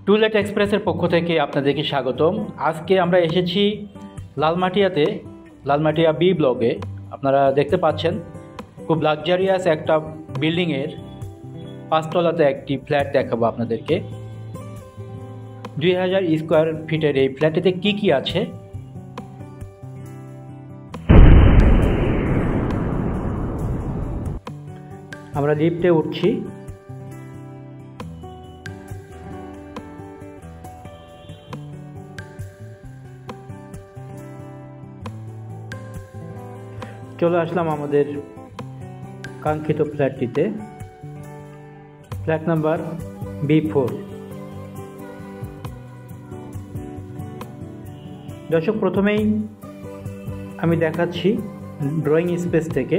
To-let এক্সপ্রেসের পক্ষ থেকে আপনাদেরকে স্বাগতম। আজকে আমরা এসেছি লালমাটিয়াতে, লালমাটিয়া বি ব্লকে। আপনারা দেখতে পাচ্ছেন খুব লাক্সারিয়াস একটা বিল্ডিংয়ের 5 তলাতে একটি ফ্ল্যাট দেখাবো আপনাদেরকে। 2000 স্কোয়ার ফিটের এই ফ্ল্যাটেতে কি কি আছে আমরা লিফটে উঠছি। চলে আসলাম আমাদের কাঙ্ক্ষিত ফ্ল্যাটটিতে, ফ্ল্যাট নাম্বার B4। দর্শক, প্রথমেই আমি দেখাচ্ছি ড্রয়িং স্পেস থেকে।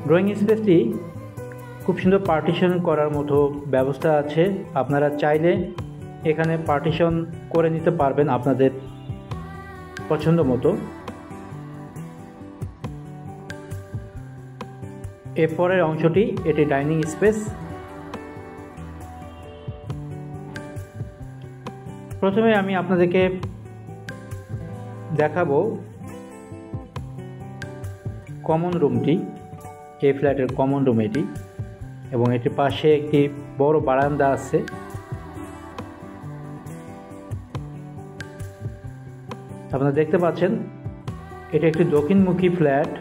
ড্রয়িং স্পেসটি খুব সুন্দর পার্টিশন করার মতো ব্যবস্থা আছে। আপনারা চাইলে এখানে পার্টিশন করে নিতে পারবেন আপনাদের পছন্দ মতো। এরপরের অংশটি এটি ডাইনিং স্পেস। প্রথমে আমি আপনাদেরকে দেখাবো কমন রুমটি, এই ফ্ল্যাটের কমন রুম এটি, এবং এটির পাশে একটি বড় বারান্দা আছে। আপনারা দেখতে পাচ্ছেন এটি একটি দক্ষিণমুখী ফ্ল্যাট।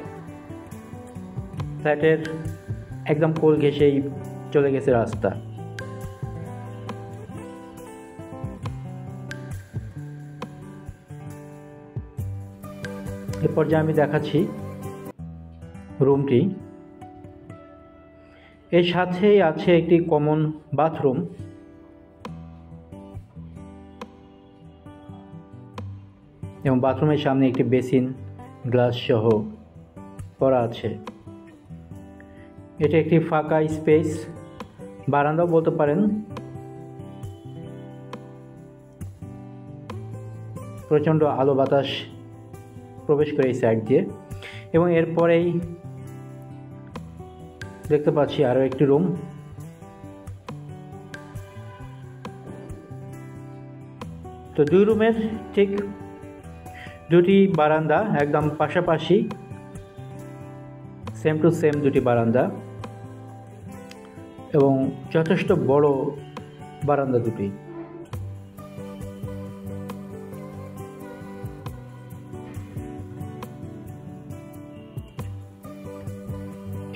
ফ্ল্যাটের একদম কোল ঘেঁষেই চলে গেছে রাস্তা। এরপর যে আমি দেখাচ্ছি রুমটি, এর সাথেই আছে একটি কমন বাথরুম এবং বাথরুমের সামনে একটি বেসিন গ্লাস সহ করা আছে। এটি একটি ফাঁকা স্পেস, বারান্দাও বলতে পারেন। প্রচণ্ড আলো বাতাস প্রবেশ করে এই সাইড দিয়ে, এবং এরপরেই দেখতে পাচ্ছি আরও একটি রুম। তো দুই রুমের ঠিক দুটি বারান্দা একদম পাশাপাশি, সেম টু সেম দুটি বারান্দা, এবং যথেষ্ট বড় বারান্দা দুটি।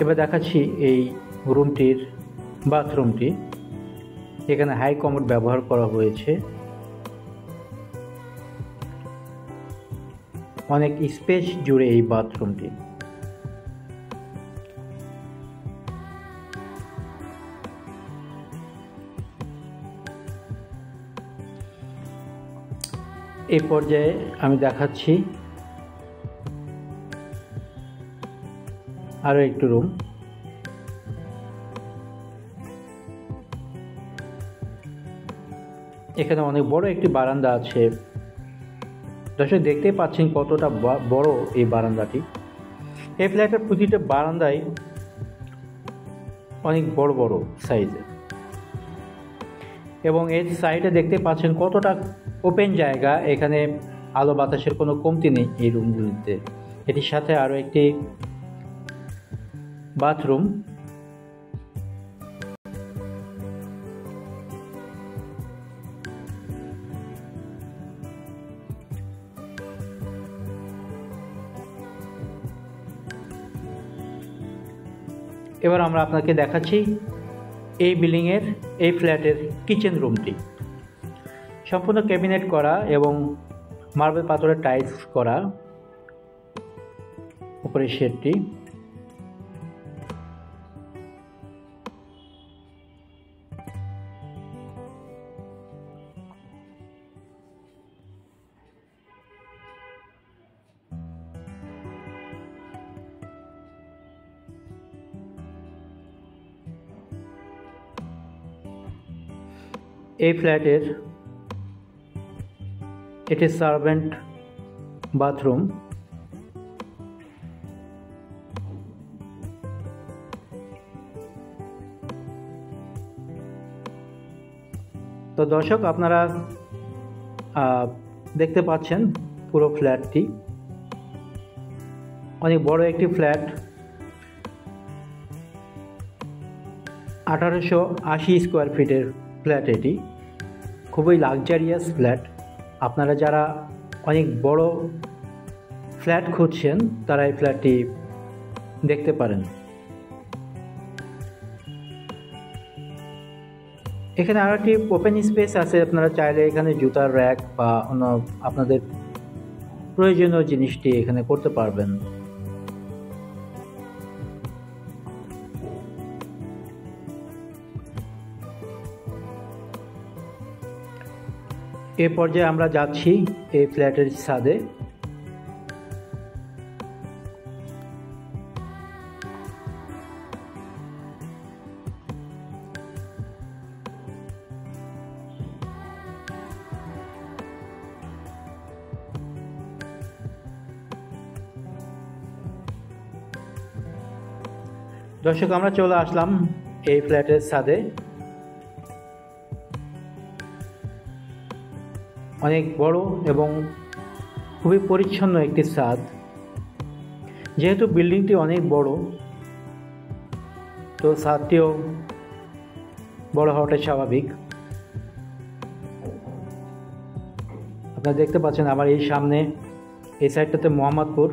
এবার দেখাচ্ছি এই রুমটির বাথরুমটি। এখানে হাই কমোড ব্যবহার করা হয়েছে, অনেক স্পেস জুড়ে এই বাথরুমটি। এই পর্যায়ে আমি দেখাচ্ছি আরও একটি রুম। এখানে অনেক বড় একটি বারান্দা আছে। দর্শক, দেখতেই পাচ্ছেন কতটা বড় এই বারান্দাটি। এই ফ্ল্যাটের প্রতিটা বারান্দাই অনেক বড় বড় সাইজের, এবং এর সাইডে দেখতে পাচ্ছেন কতটা ওপেন জায়গা। এখানে আলো বাতাসের কোনো কমতি নেই এই রুমগুলিতে। এটির সাথে আরও একটি বাথরুম। এবার আমরা আপনাকে দেখাচ্ছি এই বিল্ডিংয়ের, এই ফ্ল্যাটের কিচেন রুমটি। সম্পূর্ণ ক্যাবিনেট করা এবং মার্বেল পাথরের টাইলস করা উপরের শেডটি। এই ফ্ল্যাটের এটি সার্ভেন্ট বাথরুম। তো দর্শক, আপনারা দেখতে পাচ্ছেন পুরো ফ্ল্যাটটি অনেক বড় একটি ফ্ল্যাট। 1880 স্কোয়ার ফিটের ফ্ল্যাট। এটি খুবই লাক্সারিয়াস ফ্ল্যাট। আপনারা যারা অনেক বড় ফ্ল্যাট খুঁজছেন তারা এই ফ্ল্যাটটি দেখতে পারেন। এখানে আরও একটি ওপেন স্পেস আছে, আপনারা চাইলে এখানে জুতার র্যাক বা অন্য আপনাদের প্রয়োজনীয় জিনিসটি এখানে করতে পারবেন। এ পর্যায়ে আমরা যাচ্ছি এই ফ্ল্যাটের ছাদে। দর্শক, আমরা চলে আসলাম এই ফ্ল্যাটের ছাদে। অনেক বড় এবং খুবই পরিচ্ছন্ন একটি ছাদ। যেহেতু বিল্ডিংটি অনেক বড়, তো ছাদটিও বড় হওয়াটাই স্বাভাবিক। আপনারা দেখতে পাচ্ছেন আমার এই সামনে এই সাইডটাতে মোহাম্মদপুর।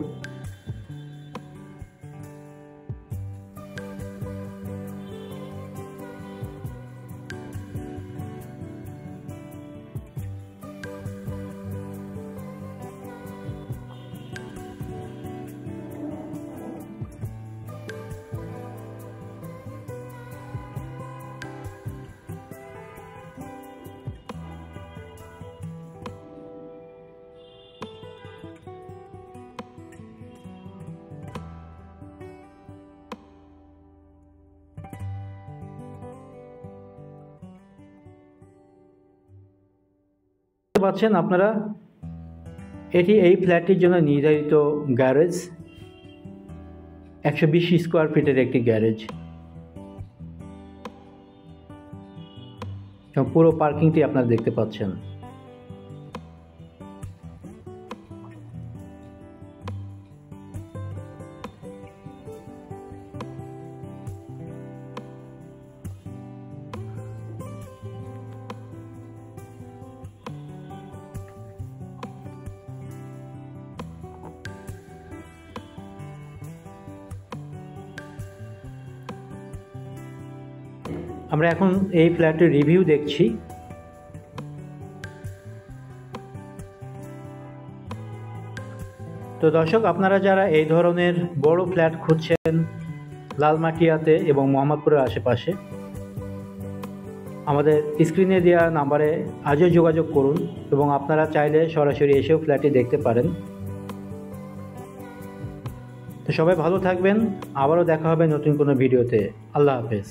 পাচ্ছেন আপনারা, এটি এই ফ্ল্যাটটির জন্য নির্ধারিত গ্যারেজ। 120 স্কোয়ার ফিটের একটি গ্যারেজ। পুরো পার্কিংটি আপনারা দেখতে পাচ্ছেন। আমরা এখন এই ফ্ল্যাটের রিভিউ দেখছি। তো দর্শক, আপনারা যারা এই ধরনের বড় ফ্ল্যাট খুঁজছেন লালমাটিয়াতে এবং মোহাম্মদপুরের আশেপাশে, আমাদের স্ক্রিনে দেওয়া নাম্বারে আজও যোগাযোগ করুন এবং আপনারা চাইলে সরাসরি এসেও ফ্ল্যাটটি দেখতে পারেন। তো সবাই ভালো থাকবেন, আবারও দেখা হবে নতুন কোনো ভিডিওতে। আল্লাহ হাফেজ।